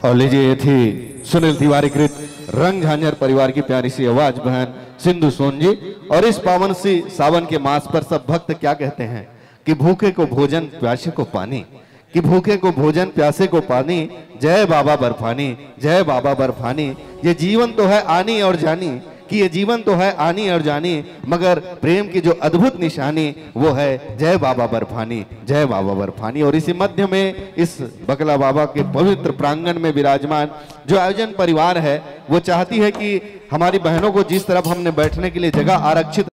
और लीजिए ये थी सुनील तिवारी कृत रंग झांझर परिवार की प्यारी सी आवाज बहन सिंधु सोन जी। और इस पावन सी सावन के मास पर सब भक्त क्या कहते हैं कि भूखे को भोजन प्यासे को पानी, कि भूखे को भोजन प्यासे को पानी, जय बाबा बर्फानी, जय बाबा बर्फानी। ये जीवन तो है आनी और जानी, कि ये जीवन तो है आनी और जानी, मगर प्रेम की जो अद्भुत निशानी वो है जय बाबा बर्फानी, जय बाबा बर्फानी। और इसी मध्य में इस बकला बाबा के पवित्र प्रांगण में विराजमान जो आयोजन परिवार है वो चाहती है कि हमारी बहनों को जिस तरफ हमने बैठने के लिए जगह आरक्षित